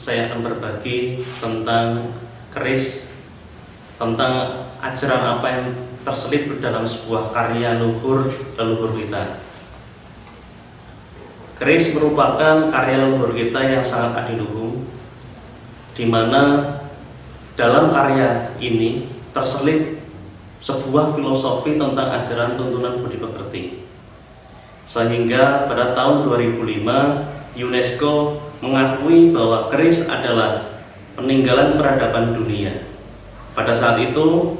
saya akan berbagi tentang keris, tentang ajaran apa yang terselip dalam sebuah karya leluhur kita. Keris merupakan karya leluhur kita yang sangat adiluhung, di mana dalam karya ini terselip sebuah filosofi tentang ajaran tuntunan budi pekerti. Sehingga pada tahun 2005 UNESCO mengakui bahwa keris adalah peninggalan peradaban dunia. Pada saat itu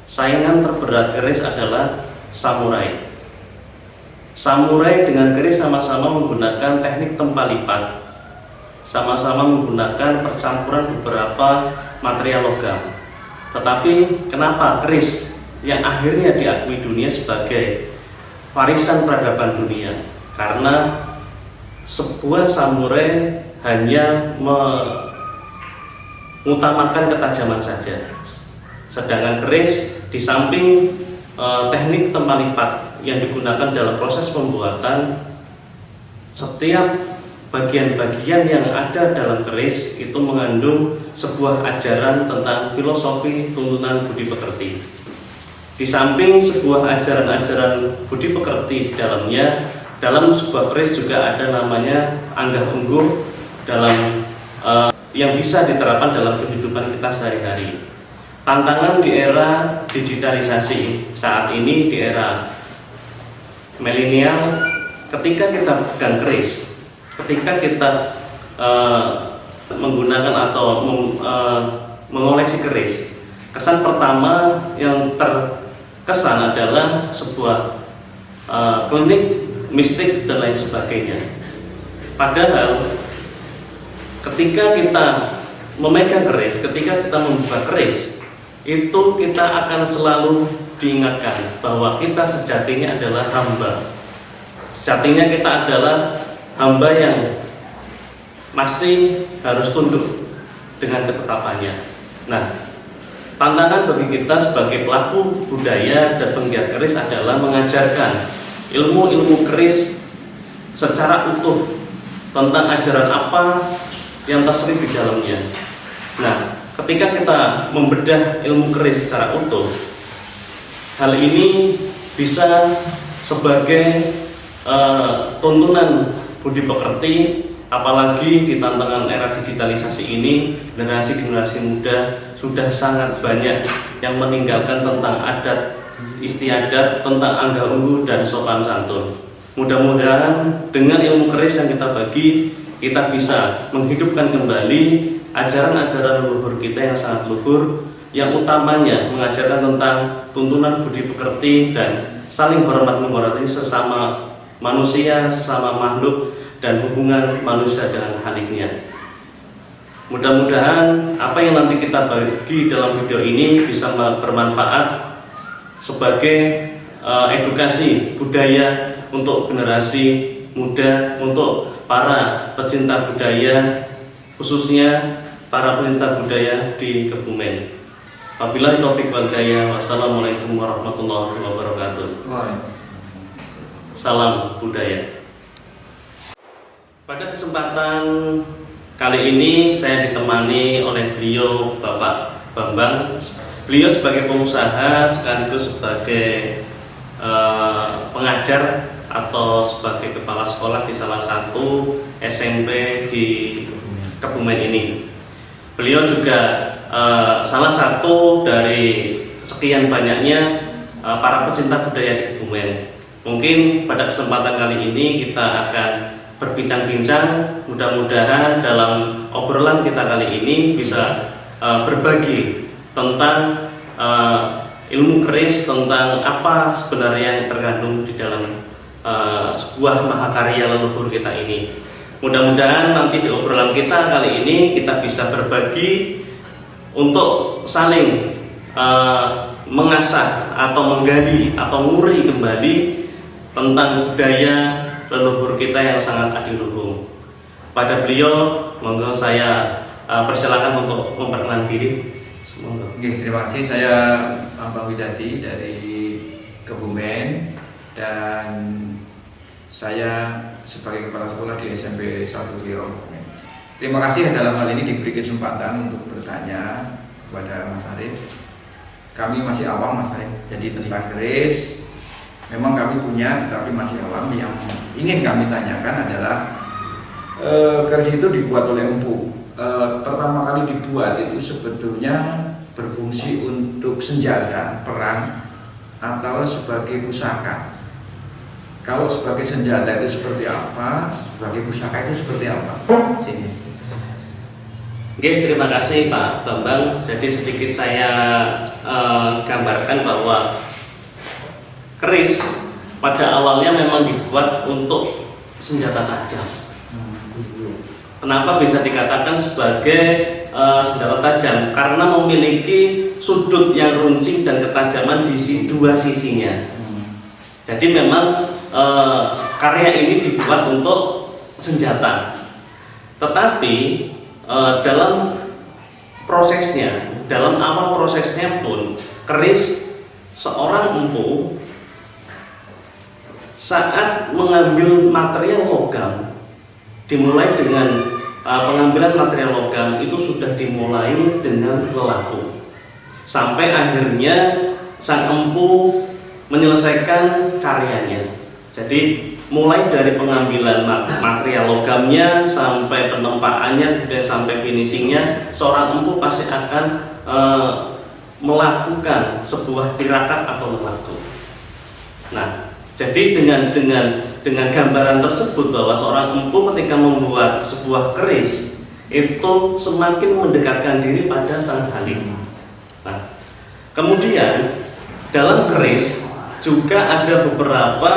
saingan terberat keris adalah samurai. Samurai dengan keris sama-sama menggunakan teknik tempa lipat, sama-sama menggunakan percampuran beberapa material logam. Tetapi kenapa keris yang akhirnya diakui dunia sebagai warisan peradaban dunia? Karena sebuah samurai hanya mengutamakan ketajaman saja, sedangkan keris di samping teknik tempa lipat yang digunakan dalam proses pembuatan, setiap bagian-bagian yang ada dalam keris itu mengandung sebuah ajaran tentang filosofi tuntunan budi pekerti. Di samping sebuah ajaran-ajaran budi pekerti di dalamnya, dalam sebuah keris juga ada namanya anggah ungguh dalam yang bisa diterapkan dalam kehidupan kita sehari-hari. Tantangan di era digitalisasi saat ini, di era milenial, ketika kita pegang keris, ketika kita menggunakan atau mengoleksi keris, kesan pertama yang terkesan adalah sebuah klinik mistik dan lain sebagainya. Padahal ketika kita memegang keris, ketika kita membuka keris, itu kita akan selalu diingatkan bahwa kita sejatinya adalah hamba. Sejatinya kita adalah hamba yang masih harus tunduk dengan ketetapannya. Nah, tantangan bagi kita sebagai pelaku budaya dan penggiat keris adalah mengajarkan ilmu-ilmu keris secara utuh tentang ajaran apa yang terselip di dalamnya. Nah, ketika kita membedah ilmu keris secara utuh, hal ini bisa sebagai tuntunan budi pekerti, apalagi di tantangan era digitalisasi ini, generasi-generasi muda sudah sangat banyak yang meninggalkan tentang adat istiadat, tentang anggah ungguh dan sopan santun. Mudah-mudahan dengan ilmu keris yang kita bagi, kita bisa menghidupkan kembali ajaran-ajaran leluhur kita yang sangat luhur, yang utamanya mengajarkan tentang tuntunan budi pekerti dan saling hormat menghormati sesama manusia, sesama makhluk, dan hubungan manusia dengan haliknya. Mudah-mudahan apa yang nanti kita bagi dalam video ini bisa bermanfaat sebagai edukasi budaya untuk generasi muda, untuk para pecinta budaya, khususnya para pecinta budaya di Kebumen. Wabillahi taufiq wal hidayah. Wassalamualaikum warahmatullahi wabarakatuh. Salam budaya. Pada kesempatan kali ini saya ditemani oleh beliau Bapak Bambang. Beliau sebagai pengusaha sekaligus sebagai pengajar atau sebagai kepala sekolah di salah satu SMP di Kebumen ini. Beliau juga salah satu dari sekian banyaknya para pecinta budaya di Kebumen. Mungkin pada kesempatan kali ini kita akan berbincang-bincang, mudah-mudahan dalam obrolan kita kali ini bisa berbagi tentang ilmu keris, tentang apa sebenarnya yang terkandung di dalam sebuah mahakarya leluhur kita ini. Mudah-mudahan nanti di obrolan kita kali ini kita bisa berbagi untuk saling mengasah atau menggali atau nguri kembali tentang budaya leluhur kita yang sangat adiluhung. Pada beliau, monggo saya persilakan untuk memperkenalkan diri. Oke, terima kasih. Saya Bambang Widadi dari Kebumen dan saya sebagai kepala sekolah di SMP 1 Kiro. Terima kasih dalam hal ini diberi kesempatan untuk bertanya kepada Mas Arif. Kami masih awam Mas Arif, jadi tentang keris memang kami punya, tapi masih awam. Yang ingin kami tanyakan adalah keris itu dibuat oleh empu. Pertama kali dibuat itu sebetulnya berfungsi untuk senjata perang atau sebagai pusaka. Kalau sebagai senjata itu seperti apa, sebagai pusaka itu seperti apa? Sini. Oke, terima kasih Pak Bambang. Jadi sedikit saya gambarkan bahwa keris pada awalnya memang dibuat untuk senjata tajam. Kenapa bisa dikatakan sebagai senjata tajam? Karena memiliki sudut yang runcing dan ketajaman di dua sisinya. Jadi memang karya ini dibuat untuk senjata. Tetapi dalam prosesnya, dalam awal prosesnya pun keris seorang empu saat mengambil material logam, dimulai dengan pengambilan material logam itu sudah dimulai dengan lelaku sampai akhirnya sang empu menyelesaikan karyanya. Jadi mulai dari pengambilan material logamnya sampai penempaannya, kemudian sampai finishingnya, seorang empu pasti akan melakukan sebuah tirakat atau lelaku. Nah, jadi dengan gambaran tersebut bahwa seorang empu ketika membuat sebuah keris itu semakin mendekatkan diri pada sang halim. Nah, kemudian dalam keris juga ada beberapa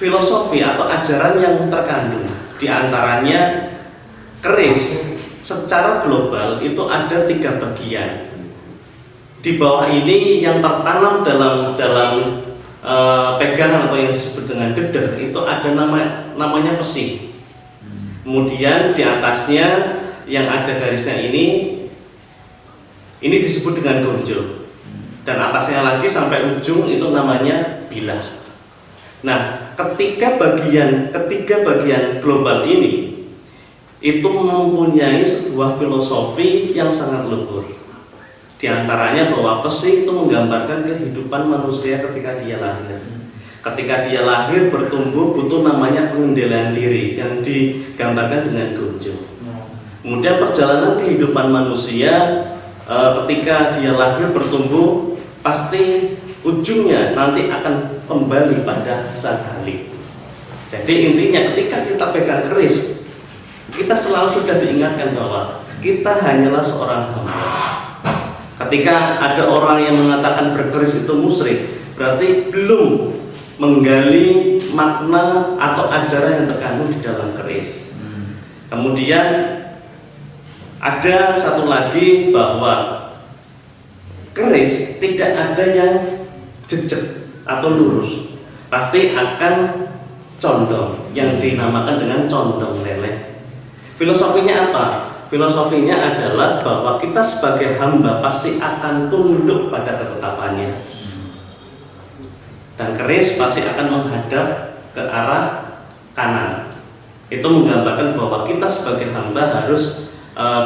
filosofi atau ajaran yang terkandung. Di antaranya keris secara global itu ada 3 bagian. Di bawah ini yang tertanam dalam pegangan atau yang disebut dengan deder itu ada namanya pesi. Kemudian di atasnya yang ada garisnya ini disebut dengan gonjo. Dan atasnya lagi sampai ujung itu namanya bilah. Nah, ketiga bagian global ini itu mempunyai sebuah filosofi yang sangat luhur. Di antaranya bahwa pesi itu menggambarkan kehidupan manusia ketika dia lahir. Ketika dia lahir bertumbuh butuh namanya pengendalian diri yang digambarkan dengan gonjo. Kemudian perjalanan kehidupan manusia ketika dia lahir bertumbuh pasti ujungnya nanti akan kembali pada sang halim. Jadi intinya ketika kita pegang keris, kita selalu sudah diingatkan bahwa kita hanyalah seorang hamba. Ketika ada orang yang mengatakan berkeris itu musyrik, berarti belum menggali makna atau ajaran yang terkandung di dalam keris. Kemudian ada satu lagi bahwa keris tidak ada yang jejak atau lurus, pasti akan condong, yang dinamakan dengan condong leleh. Filosofinya apa? Filosofinya adalah bahwa kita sebagai hamba pasti akan tunduk pada ketetapannya, dan keris pasti akan menghadap ke arah kanan. Itu menggambarkan bahwa kita sebagai hamba harus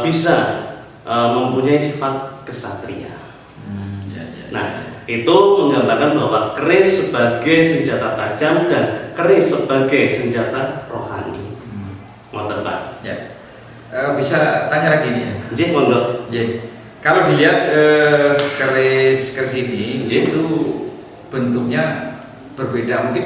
bisa mempunyai sifat kesatria. Nah, itu menggambarkan bahwa keris sebagai senjata tajam dan keris sebagai senjata rohani. Ngoten Pak. Ya. Bisa tanya lagi nih ya. Nggih, monggo. Nggih. Kalau dilihat keris ini itu bentuknya berbeda. Mungkin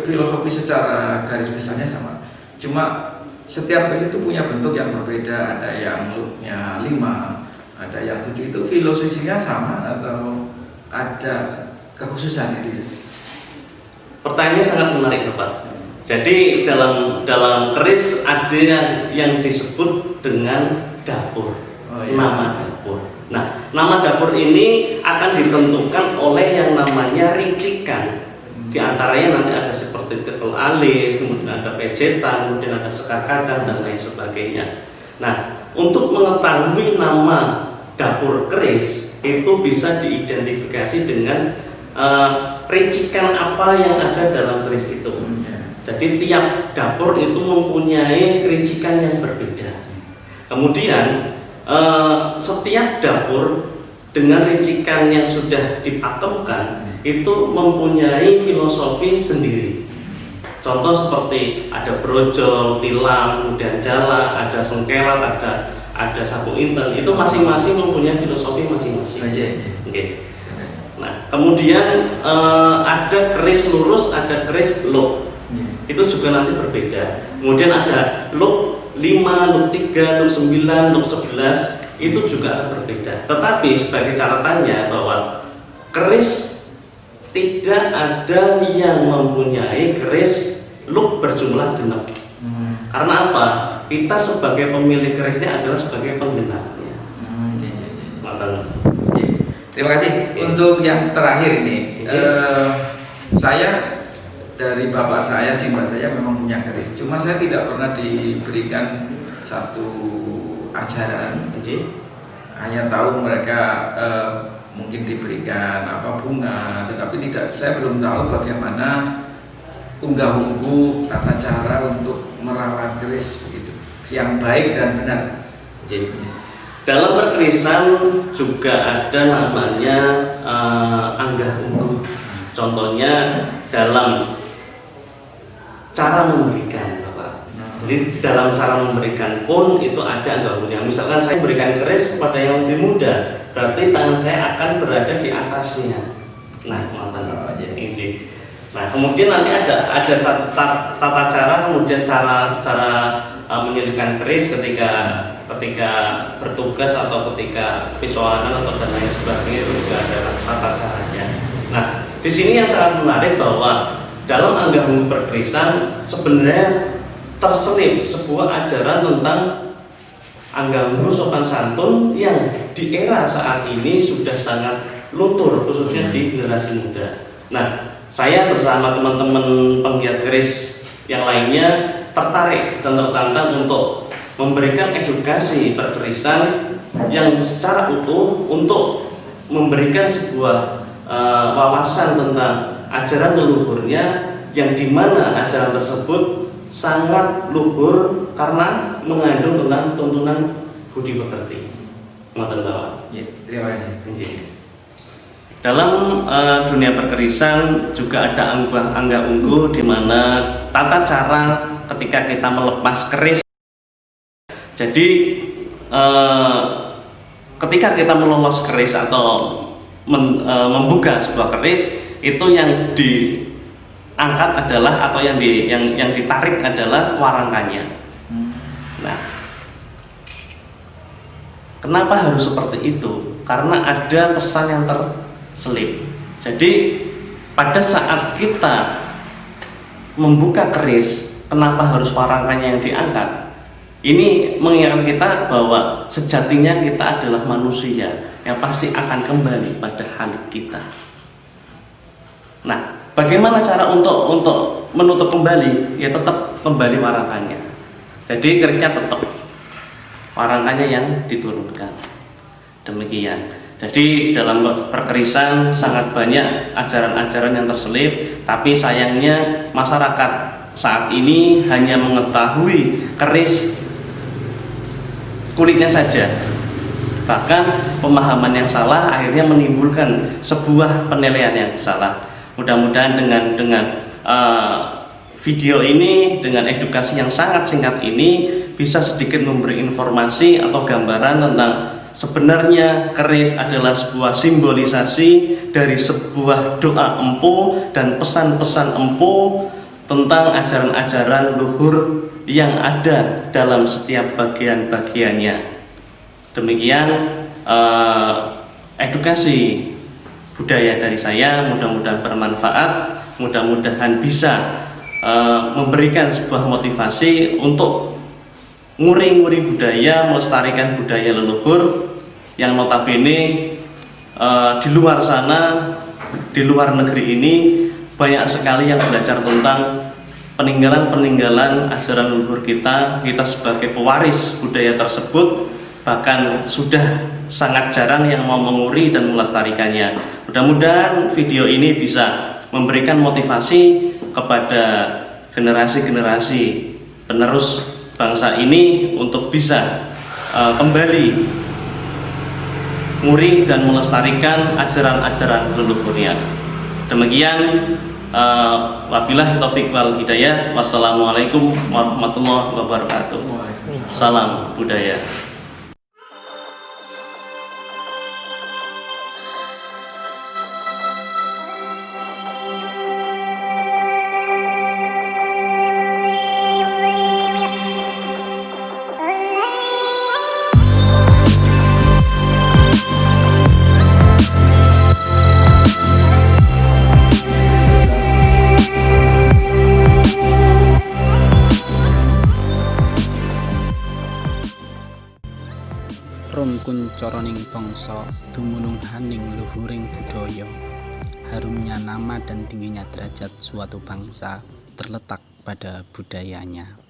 filosofi secara garis besarnya sama. Cuma setiap keris itu punya bentuk yang berbeda. Ada yang looknya 5, ada yang 7. Itu filosofinya sama atau ada kekhususan itu? Pertanyaannya sangat menarik Bapak. Jadi dalam keris ada yang disebut dengan dapur. Nama dapur. Nah, nama dapur ini akan ditentukan oleh yang namanya ricikan. Di antaranya nanti ada seperti ketel alis, kemudian ada pejetan, kemudian ada sekar kacang dan lain sebagainya. Nah, untuk mengetahui nama dapur keris itu bisa diidentifikasi dengan ricikan apa yang ada dalam keris itu. Jadi tiap dapur itu mempunyai ricikan yang berbeda. Kemudian setiap dapur dengan ricikan yang sudah dipakemkan itu mempunyai filosofi sendiri. Contoh seperti ada brojol, tilam, kemudian jala, ada sengkelat, ada sapu inten, itu masing-masing mempunyai filosofi masing-masing. Oke. Nah, kemudian ada keris lurus, ada keris loop. Itu juga nanti berbeda. Kemudian ada loop 5, loop 3, loop 9, loop 11, itu juga berbeda. Tetapi sebagai catatannya bahwa keris tidak ada yang mempunyai keris loop berjumlah genap. Karena apa? Kita sebagai pemilik kerisnya adalah sebagai penggenapnya. Terima kasih. Untuk yang terakhir ini, saya dari bapak saya, simbah saya memang punya keris. Cuma saya tidak pernah diberikan satu ajaran. Hanya tahu mereka mungkin diberikan apa bunga, tetapi tidak. Saya belum tahu bagaimana unggah-ungguh tata cara untuk merawat keris begitu, yang baik dan benar. Dalam perkerisan juga ada namanya anggah-ungguh. Contohnya dalam cara memberikan, Bapak. Jadi dalam cara memberikan pun itu ada anggah-ungguhnya. Misalkan saya berikan keris kepada yang lebih muda, berarti tangan saya akan berada di atasnya. Nah, ini. Nah, kemudian nanti ada tata cara, kemudian cara menyelipkan keris ketika bertugas atau ketika pesoanan atau dan lain sebagainya, itu juga ada tata caranya. Nah, di sini yang sangat menarik bahwa dalam anggah-ungguh perkerisan sebenarnya terselip sebuah ajaran tentang anggah-ungguh sopan santun yang di era saat ini sudah sangat luntur, khususnya di generasi muda. Nah, saya bersama teman-teman penggiat keris yang lainnya tertarik dan tertantang untuk memberikan edukasi perkerisan yang secara utuh untuk memberikan sebuah wawasan tentang ajaran leluhurnya, yang dimana ajaran tersebut sangat luhur karena mengandung tentang tuntunan budi pekerti. Terima kasih. Dalam dunia perkerisan juga ada anggah-ungguh di mana tata cara ketika kita melepas keris. Jadi ketika kita melolos keris atau membuka sebuah keris, itu yang diangkat adalah atau yang ditarik adalah warangkanya. Nah, kenapa harus seperti itu? Karena ada pesan yang terselip. Jadi pada saat kita membuka keris, kenapa harus warangkanya yang diangkat? Ini mengingatkan kita bahwa sejatinya kita adalah manusia yang pasti akan kembali pada halik kita. Nah, bagaimana cara untuk menutup kembali? Ya tetap kembali warangkanya. Jadi kerisnya tetap, warangkanya yang diturunkan. Demikian. Jadi dalam perkerisan sangat banyak ajaran-ajaran yang terselip, tapi sayangnya masyarakat saat ini hanya mengetahui keris kulitnya saja. Bahkan pemahaman yang salah akhirnya menimbulkan sebuah penilaian yang salah. Mudah-mudahan dengan video ini, dengan edukasi yang sangat singkat ini, bisa sedikit memberi informasi atau gambaran tentang sebenarnya keris adalah sebuah simbolisasi dari sebuah doa empu dan pesan-pesan empu tentang ajaran-ajaran luhur yang ada dalam setiap bagian-bagiannya. Demikian edukasi budaya dari saya, mudah-mudahan bermanfaat, mudah-mudahan bisa memberikan sebuah motivasi untuk nguri-nguri budaya, melestarikan budaya leluhur yang notabene di luar sana, di luar negeri ini banyak sekali yang belajar tentang peninggalan-peninggalan ajaran leluhur kita sebagai pewaris budaya tersebut, bahkan sudah sangat jarang yang mau menguri dan melestarikannya. Mudah-mudahan video ini bisa memberikan motivasi kepada generasi-generasi penerus bangsa ini untuk bisa kembali nguri dan melestarikan ajaran-ajaran leluhurnya. Demikian, wabillahi taufiq wal hidayah. Wassalamualaikum warahmatullahi wabarakatuh. Salam budaya. Rum kuncoroning bangsa dumunung haning luhuring budaya. Harumnya nama dan tingginya derajat suatu bangsa terletak pada budayanya.